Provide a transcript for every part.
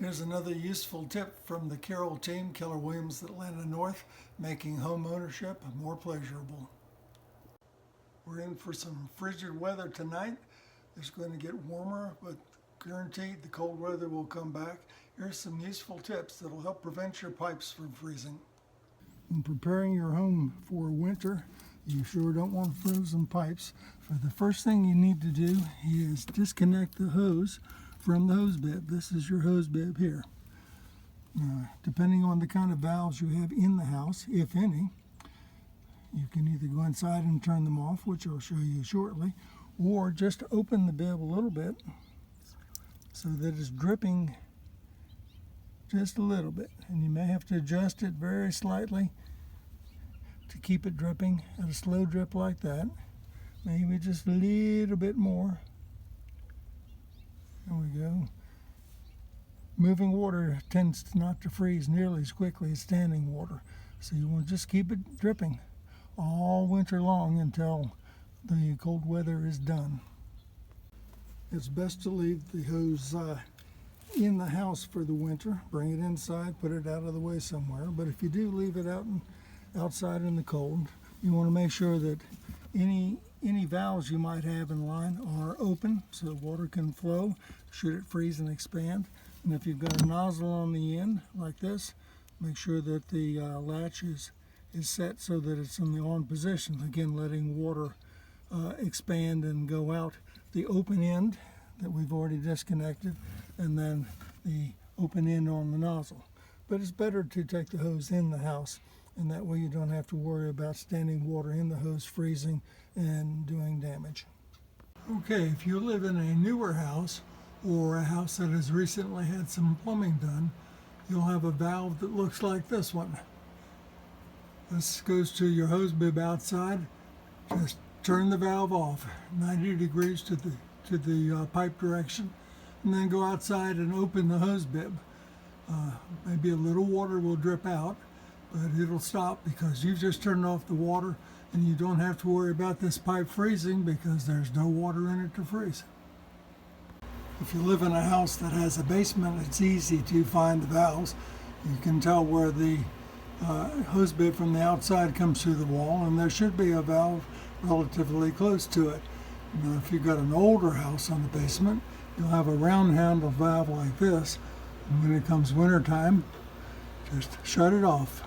Here's another useful tip from the Carroll team, Keller Williams, Atlanta North, making home ownership more pleasurable. We're in for some frigid weather tonight. It's going to get warmer, but guaranteed the cold weather will come back. Here's some useful tips that will help prevent your pipes from freezing. When preparing your home for winter, you sure don't want frozen pipes. For the first thing you need to do is disconnect the hose from the hose bib. This is your hose bib here. Depending on the kind of valves you have in the house, if any, you can either go inside and turn them off, which I'll show you shortly, or just open the bib a little bit so that it's dripping just a little bit. And you may have to adjust it very slightly to keep it dripping at a slow drip like that. Maybe just a little bit more. There we go. Moving water tends not to freeze nearly as quickly as standing water, so you want to just keep it dripping all winter long until the cold weather is done. It's best to leave the hose in the house for the winter. Bring it inside, put it out of the way somewhere. But if you do leave it outside in the cold, you want to make sure that any valves you might have in line are open so water can flow should it freeze and expand. And if you've got a nozzle on the end like this, make sure that the latch is set so that it's in the on position. Again, letting water expand and go out the open end that we've already disconnected, and then the open end on the nozzle. But it's better to take the hose in the house, and that way you don't have to worry about standing water in the hose freezing and doing damage. Okay, if you live in a newer house or a house that has recently had some plumbing done, you'll have a valve that looks like this one. This goes to your hose bib outside. Just turn the valve off 90 degrees to the pipe direction, and then go outside and open the hose bib. Maybe a little water will drip out, but it'll stop because you've just turned off the water, and you don't have to worry about this pipe freezing because there's no water in it to freeze. If you live in a house that has a basement, it's easy to find the valves. You can tell where the hose bib from the outside comes through the wall, and there should be a valve relatively close to it. Now, if you've got an older house on the basement, you'll have a round handle valve like this, and when it comes wintertime, just shut it off.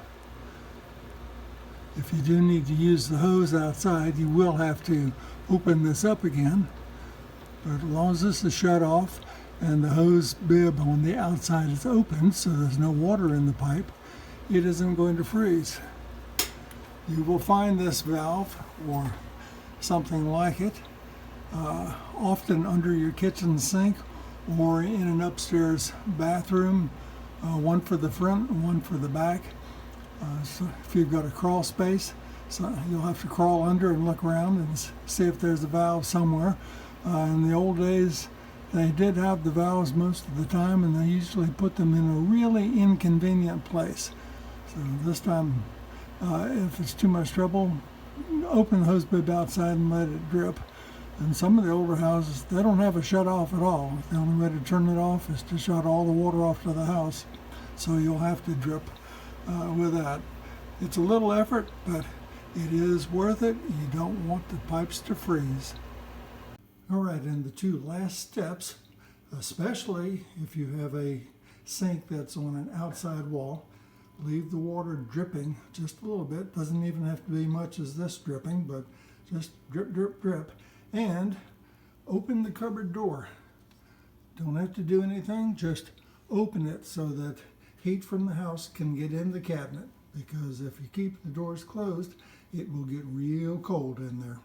If you do need to use the hose outside, you will have to open this up again, but as long as this is shut off and the hose bib on the outside is open so there's no water in the pipe, it isn't going to freeze. You will find this valve or something like it often under your kitchen sink or in an upstairs bathroom, one for the front and one for the back. So if you've got a crawl space, so you'll have to crawl under and look around and see if there's a valve somewhere. In the old days, they did have the valves most of the time, and they usually put them in a really inconvenient place. So this time, if it's too much trouble, open the hose bib outside and let it drip. And some of the older houses, they don't have a shut off at all. The only way to turn it off is to shut all the water off to the house. So you'll have to drip with that. It's a little effort, but it is worth it. You don't want the pipes to freeze. All right, and the two last steps, especially if you have a sink that's on an outside wall, leave the water dripping just a little bit. Doesn't even have to be much as this dripping, but just drip, drip, drip. And open the cupboard door. Don't have to do anything, just open it so that heat from the house can get in the cabinet, because if you keep the doors closed, it will get real cold in there.